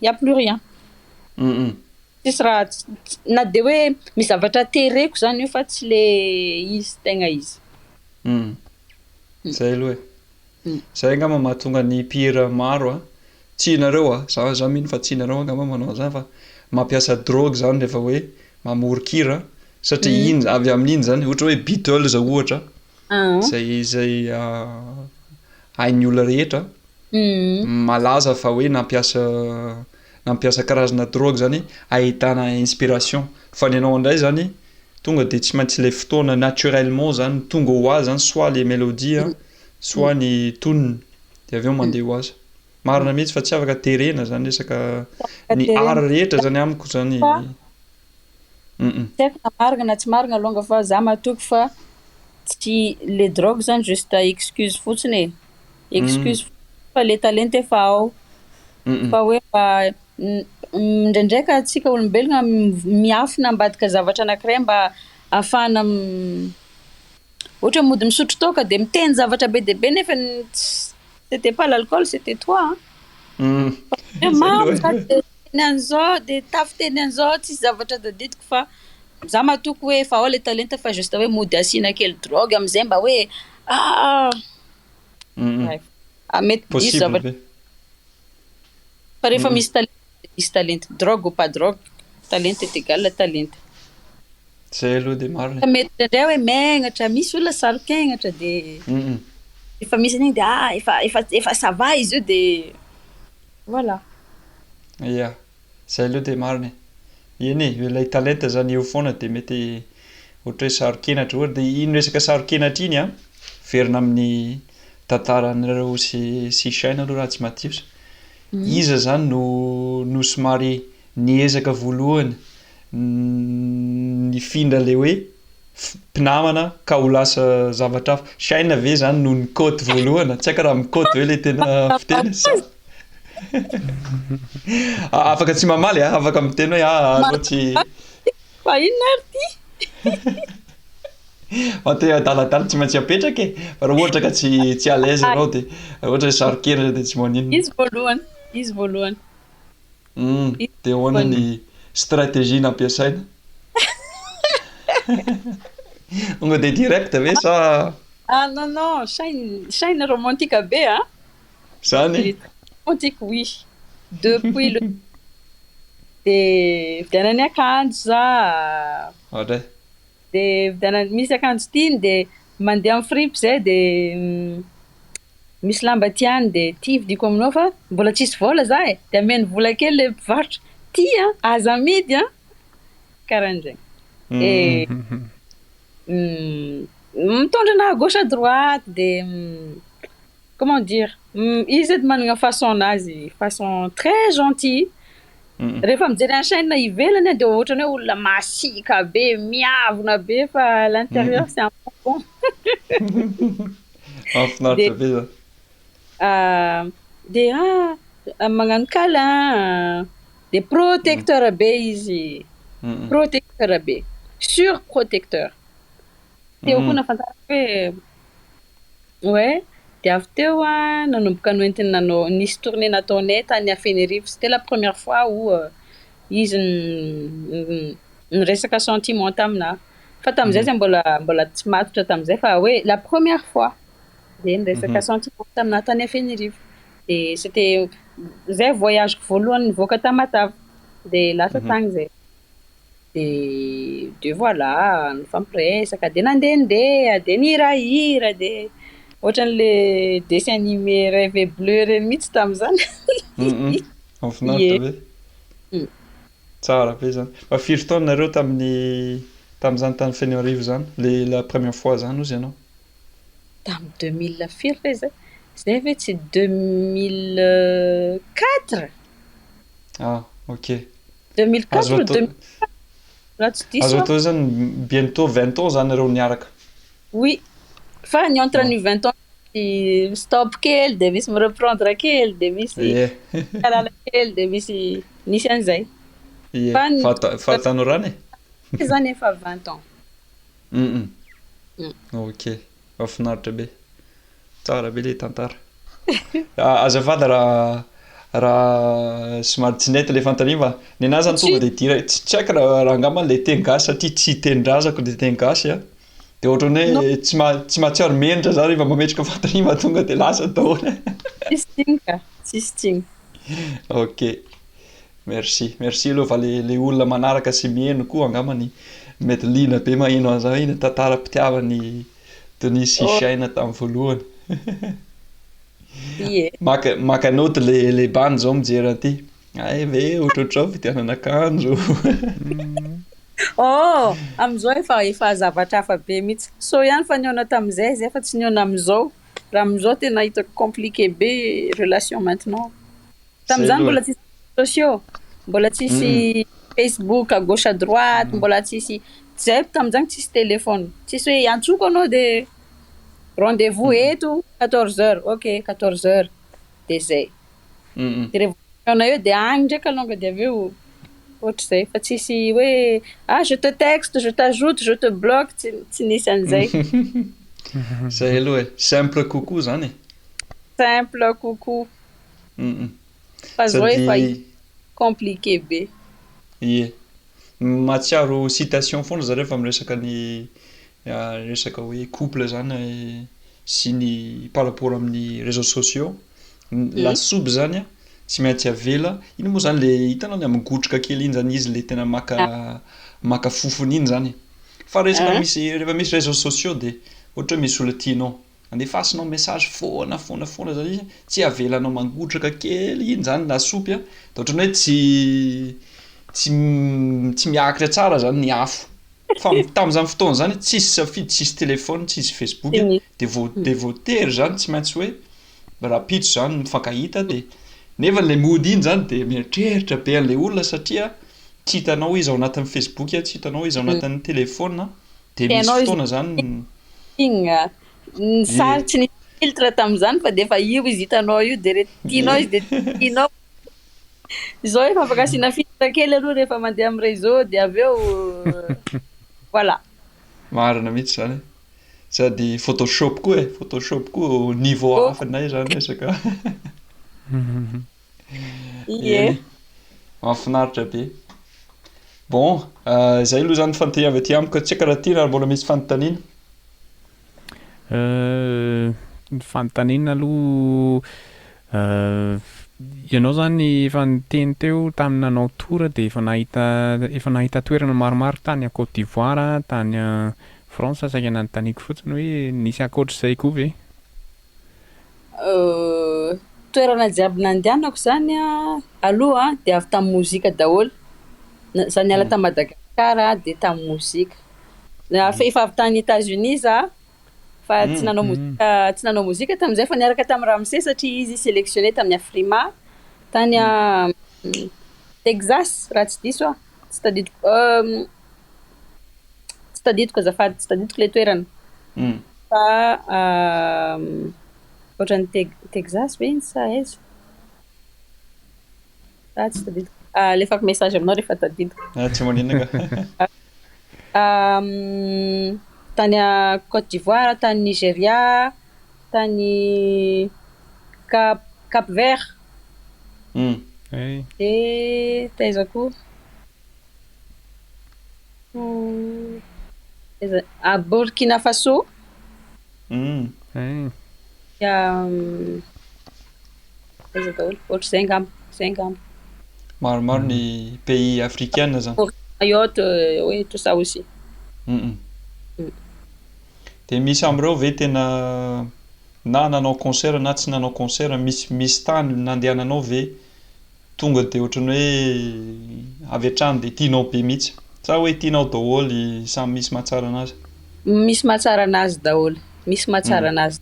y a plus rien. Tsisy raha na de hoe misy zavatra tereko zany io fa tsy le izy tegna izy. Zay aloha zay angamba mahatonga ny mpihira maro tsy nareo za mino fa tsy nareo angamba manao zany fa mampiasa drogue zany rehefa hoe mamorokira satria iny avy amin'iny zany ohatra hoe Beatles ohatra zay hain'ny olona rehetra malaza fa hoe nampiasa karazana drogue zany ahitana inspiration fa ny anao indray zany tonga de tsy maintsy le fotoana naturellement zany tonga ho azy zany soit les mélodies soit ny tonony de avy eo mandeha ho azy marina mihitsy fa tsy afaka terena zany resaka ny art rehetra zany amiko zany tsy haiko na marina na tsy marina alonga fa za matoky fa tsy le drogue zany juste excuse fotsiny excuse fa le talenta efa ao fa hoe mba ndraindraika atsika olombelogna miafina ambadika zavatra anankiray mba ahafahana ohatra mody misotro toaka de miteny zavatra be de be nefa c'était pas l'alcool c'était toi mamo teny an'zao de tafy teny an'zao tsisy zavatra tadidiko fa za matoky hoe efa ao le talenta fa juste hoe mody asina kely drogue am'izay mba hoe mety diso zavatra fa rehefa misy talenta drogue ou pas drogue talenta est égal à talenta. Zay aloha de marina. Mety ndray hoe megnatra misy olona sarokenatra de efa misy an'igny de efa ça va izy io de voilà. Ia, zay aloha de marina. Eny ilay talenta zany eo foana de mety ohatra hoe sarokenatra ohatra de iny resaka sarokenatra iny verina amin'ny tantaran'ireo sy Shaina aloha raha tsy matihitra. Iza zany no somary niezaka voalohany nifindra le hoe mpinamana ka ho lasa zavatra hafa. Shaina ve zany no nikaoty voalohany tsy haiko raha mikaoty hoe le tena fiteny afaka tsy mamaly afaka miteny hoe anao tsy fa inona ary ty ante adaladala tsy maintsy apetraka fa raha ohatra ka tsy à l'aise anao de ohatra hoe sarokenatra de tsy maninona izy voalohany de ahoana ny stratégie nampiasaina onga de direct ve sa non Shaina romantique be zany romantique oui depuis le de vidianany akanjo za de vidianany misy akanjo tiany de mandeha amin'ny fripe zay de misy lamba tiany de ty vidiko aminao fa mbola tsisy vola za de ameny vola kely le mpivarotra ty aza amidy karahan'zay mitondra na à gauche à droite de comment dire izy edy managna façon nazy façon très gentil rehefa mijery any Shaina ivelany de ohatrany hoe olona masika be miavona be fa à l'intérieur c'est un bon mahafinaritra be zany de magnano câlin de protecteur be izy protecteur be surprotecteur teo koa nafantarako hoe de avy teo nanomboka noentiny nanao nisy tournée nataonay tany Afenerivo c'était la première fois où izy niresaka sentiment taminahy fa tam'izay zay mbola tsy matotra tam'izay fa hoe la première fois de niresaka sentiment taminahy tany Afenerivo de c'était zay voyageko voalohany nivoaka Tamatave de lasa tagny zay de voilà nifampiresaka de nandehandeha de nihirahira de ohatran'le dessin animé rêve bleu reny mihitsy tam'izany mahafinaritra be tsara be zany fa firy taona nareo tam'izany tany Afenerivo zany la première fois zany ozy ianao tamin'ny 2000 firy re zay? Zay ve tsy 2004? Ok. 2004 Azo ou atao 2000? Raha tsy diso azo aho. atao zany bientôt 20 ans zany ireo niaraka. Oui. Fa ny entre ny 20 ans misy stop kely, de misy mireprendre kely, de misy Ie. karana kely, de misy an'izay. Ie. Fa ny Fahatanao rany e? zany efa 20 ans. Mm. Mm. Ok. Mahafinaritra be. Tsara be le tantara. Azafady raha somary tsy nety le fantaniana fa ny anahy zany tonga de dira tsy haiko raha angamba le teny gasy satria tsy teny-drazako le teny gasy a. De ohatran'ny Non, hoe tsy mahatsiaro menitra zany rehefa mametraka fantaniana tonga de lasa daholo. tsisy tsiny ka. Tsisy tsiny. Ok. Merci aloha fa le olona manaraka sy mihaino koa angambany mety liana be maheno an'izao iny tantaram-pitiavany Denis sy Oh, Shaina tamin'ny voalohany. ie. Maka note le bany zao mijery aty. Ay ve ohatrohatrao fitianana akanjo. Oh, am'izao efa zavatra hafa be mihitsy. So ihany fa nihaona tamin'izay, zay fa tsy nihaona am'izao. Raha am'izao tena hitako compliqué be relation maintenant. Zay Tamin'izany aloha. mbola tsisy réseaux sociaux, mbola tsisy Facebook à gauche à droite, mbola tsisy zay tamin'izany tsisy téléphone. Tsisy hoe antsoko anao de rendez-vous eto 14h. Ok, 14h. De zay. De rehefa eo de agny ndraiky alonga de aveo ohatr'izay fa tsisy hoe je te texte, je t'ajoute, je te bloque, tsy nisy an'izay. Zay aloha e. Simple coucou zany e. Simple coucou. Fa zao efa Sady compliqué be. ie. Mahatsiaro citation foana zareo fa miresaka ny resaka hoe couple zany sy ny par rapport amin'ny réseaux sociaux. Lasopy zany a tsy maintsy avela. Ino moa zany le hitanao le amin'ny gotrika kely iny zany izy le tena maka fofony iny zany. Fa resaka rehefa misy réseaux sociaux de ohatra hoe misy olona tianao andefasinao message foana zany izy tsy avelanao mangotraka kely iny zany lasopy a de ohatran'ny hoe tsy miakatra tsara zany ny afo. Fa tamin'izany fotoana zany tsisy safidy, tsisy téléphone, tsisy Facebook de voatery zany tsy maintsy hoe rapitso zany mifankahita de nefa le mody iny zany de mieritreritra be an'le olona satria tsy hitanao izy ao anatin'ny Facebook, tsy hitanao izy ao anatin'ny téléphone de misy Tianao izy fotoana zany igny ny sary tsy nisy filtre tamin'izany fa de efa io izy hitanao io de re tianao izy de tianao. Zao efa afaka asiana filtre kely aloha rehefa mandeha amin'ny réseau de aveo voilà. marina mihitsy zany. Sady Photoshop koa e, Photoshop koa niveau hafa nay zany resaka. Ie. Mahafinaritra be. Bon, zay aloha zany fantaniana avy aty amiko, tsy haiko raha ty raha mbola misy fanontaniana. Ny fanontaniana aloha ianao zany efa niteny teo tamin'ny nanao tour de efa nahita toerana maromaro tany à Côte d'Ivoire, tany France, saika nanontaniako fotsiny hoe nisy ankoatr'izay koa ve? Toerana jiaby nandehanako zany aloha de avy tamin'ny mozika daholo. Za niala ta Madagasikara de tamin'ny mozika. Efa avy tany États-Unis za fa tsy nanao mozika tamin'izay fa niaraka tamin'ny Ramsey satria izy sélectionné tamin'ny Afrima tany Texas raha tsy diso aho. Tsy tadidiko azafady, tsy tadidiko le toerana. Fa ohatran'ny Texas ve iny sa aiza? Tsy tadidiko. Alefako message aminao rehefa tadidiko. Tsy manino ka. Tany Côte d'Ivoire, tany Nigeria, tany Cap Vert. De taiza koa? Burkina Faso. Taiza daholo? Ohatr'izay angamba. Zay angamba. Maromaro ny pays africains zany. Mayotte, oui, tout ça aussi. De misy am'ireo ve tena na nanao concert na tsy nanao concert, misy tany nandehananao ve tonga de ohatran'ny hoe avy hatrany de tianao be mihitsy, sa hoe tianao daholo samy misy mahatsara anazy? Misy mahatsara anazy daholo. misy mahatsara anazy.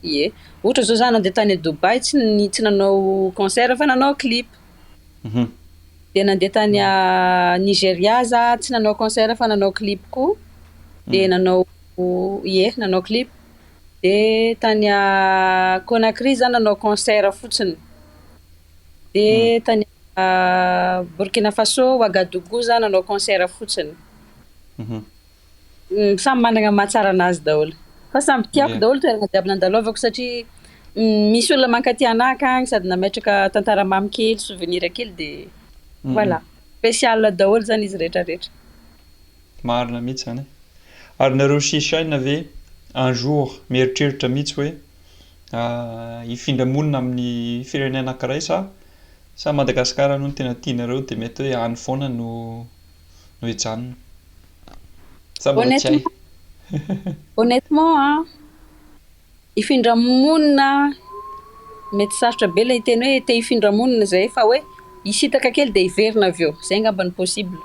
Ie, ohatra zao zany nandeha tany Dubai tsy nanao concert fa nanao clip. De nandeha tany Nigeria za tsy nanao concert fa nanao clip koa. De nanao clip. De tany Conakry za nanao concert fotsiny. De tany Burkina Faso Ouagadougou za nanao concert fotsiny. Samy managna mahatsara anazy daholo. Fa samby tiako daholo toerana jiaby nandalovako satria misy olona mankaty anahy akagny sady nametraka tantara mamy kely, souvenir kely de voilà. Spécial daholo zany izy rehetrarehetra. Marina mihitsy zany. Ary nareo sisaina ve un jour mieritreritra mihitsy hoe hifindra monina amin'ny firenena anankiray sa Madagasikara no tena tianareo de mety hoe any foana no hijanona. Honnêtement, hifindra monina mety sarotra be ilay teny hoe te hifindra monina zay fa hoe hisitaka kely de hiverina avy eo. Zay angamba ny possible.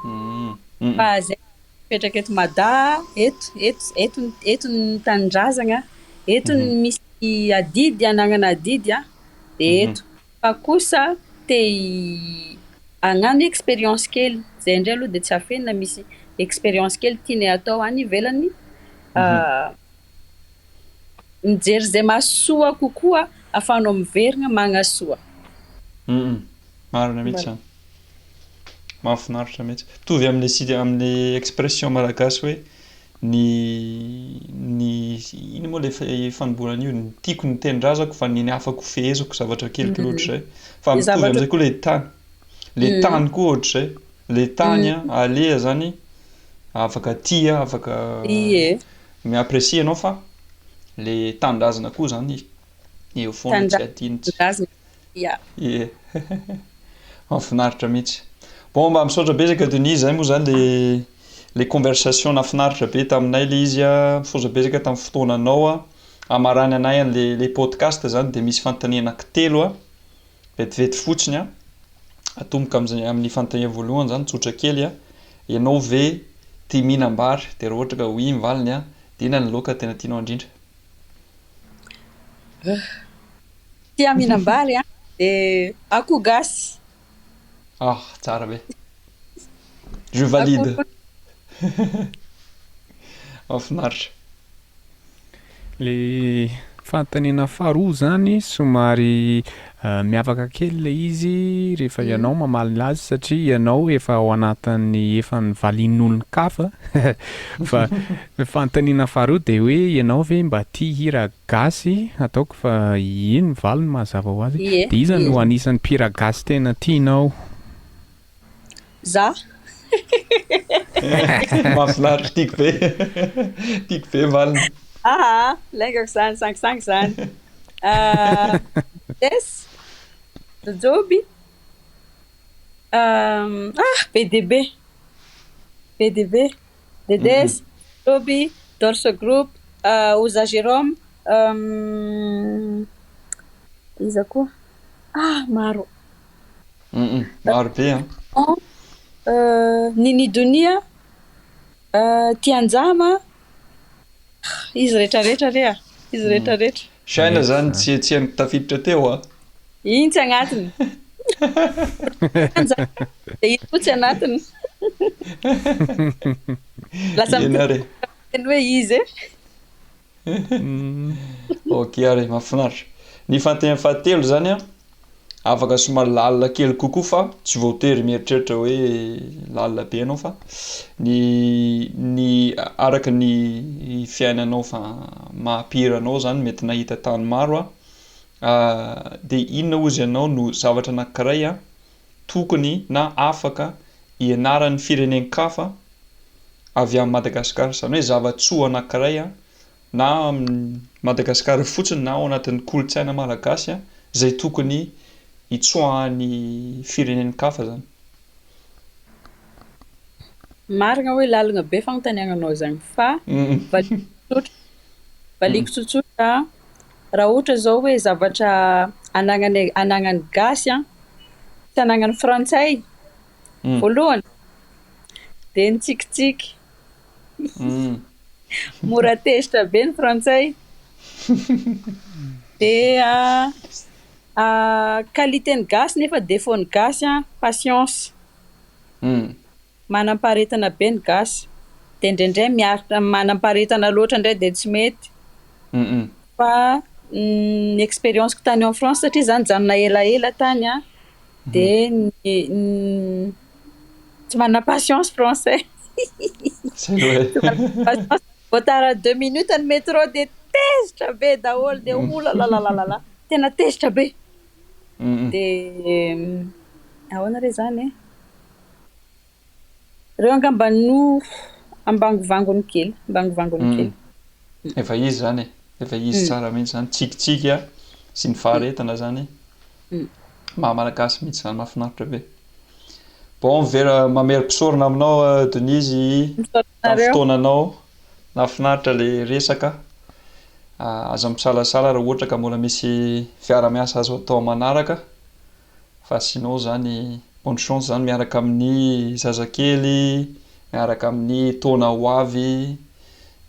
Fa zay mipetraka eto Mada, eto ny tanindrazana, eto ny misy adidy anagnana adidy de eto. Fa kosa te hagnano expérience kely. Zay indray aloha de tsy hafenina misy expérience kely tiany atao any ivelany. Mijery zay mahasoa kokoa afahanao miverina magnasoa. Marina mihitsy zany. Mahafinaritra mihitsy. Mitovy amin'ny expression malagasy hoe ny ino moa le fanomborana io, ny tiako ny tendrazako fa ny afaka fehezako zavatra kelikely ohatry zay. Fa mitovy amin'izay koa le tany. Le tany koa ohatry zay. Le tany alea zany afaka tia, afaka mi-apprécier anao fa le tanindrazana koa zany eo foana tsy adino. Mahafinaritra mihitsy. Bon, mba misaotra betsaka Denis, zay moa zany le conversation nafinaritra be taminay le izy misaotra betsaka tamin'ny fotoananao amarany anay le podcast zany de misy fanontaniana telo vetivety fotsiny atomboka amin'ny fanontaniana voalohany zany tsotra kely ianao ve tia mihinam-bary de raha ohatra ka oui mivaliny de inona ny laoka tena tianao indrindra? Tia mihinam-bary de akoho gasy. Tsara be. Je valide. Mahafinaritra. Le fanontaniana faharoa zany somary miavaka kely le izy rehefa ianao mamaly azy satria ianao efa ao anatin'ny efa nivalian'olon-kafa fa fanontaniana faharoa de hoe ianao ve mba tia hira gasy ataoko fa ino valiny mazava ho azy de iza no anisan'ny mpihira gasy tena tianao? Za Mahafinaritra, tiako be valiny. Laingako zany, sangisangy zany. Des, Joby, PDB, Dedes, Joby, Dorso Group, Oza Jérôme, iza koa? Maro. Maro be Nini Dunia, Tianjama, izy rehetrarehetra izy rehetrarehetra. Shaina zany tsy tafiditra teo Iny tsy agnatiny. De iny koa tsy agnatiny. Lasa miteny hoe izy Ok, ary mahafinaritra. Ny fanontaniana fahatelo zany afaka somary lalina kely kokoa fa tsy voatery mieritreritra hoe lalina be anao fa ny araka ny fiainanao fa mahampihira anao zany mety nahita tany maro de inona ozy ianao no zavatra anankiray tokony na afaka ianaran'ny firenenen-kafa avy amin'ny Madagasikara, zany hoe zava-tsoa anankiray na Madagasikara fotsiny na ao anatin'ny kolontsaina malagasy zay tokony hitsoahan'ny firenenen-kafa zany. Marina hoe lalina be fanontaniananao zany fa valiko tsotsotra raha ohatra zao hoe zavatra anagnany gasy tsy anagnany frantsay voalohany de ny tsikitsiky mora tezitra be ny frantsay. Dia qualité-ny gasy nefa défaut-ny gasy patience. Manam-paharetana be ny gasy. Dia indraindray miaritra manam-paharetana loatra indray dia tsy mety. Fa ny expérience-ko tany en France satria zany janona elaela tany dia tsy manana patience français. Zay hoe. Voatara 2 minutes ny métro dia tezitra be daholo dia olalalala tena tezitra be. Dia ahoana re zany reo angamba no ambangovangon'ny kely. Efa izy zany efa izy tsara mihitsy zany tsikitsiky sy ny faharetana zany maha-malagasy mihitsy zany mahafinaritra be. Bon vera mamerim-pisaorana aminao Denise tamin'ny fotoananao nahafinaritra le resaka. Aza misalasala raha ohatra ka mbola misy fiara-miasa azo atao manaraka fa sinon zany bonne chance zany miaraka amin'ny zazakely, miaraka amin'ny taona ho avy,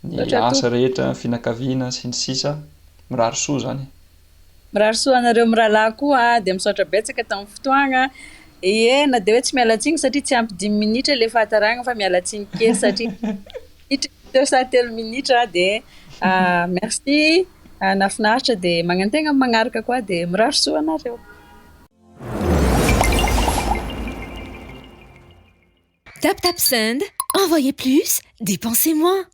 ny asa rehetra, fianakaviana sy ny sisa. Mirary soa zany. Mirary soa anareo mirahalahy koa dia misaotra betsaka tamin'ny fotoagna. Na dia hoe tsy mialatsiny satria tsy ampy 10 minitra ilay fahataragna fa mialatsiny kely satria 3 minitra dia merci nafinaritra dia magnantegna magnaraka koa dia mirary soa anareo. Tap tap send. Envoyez plus, dépensez moins.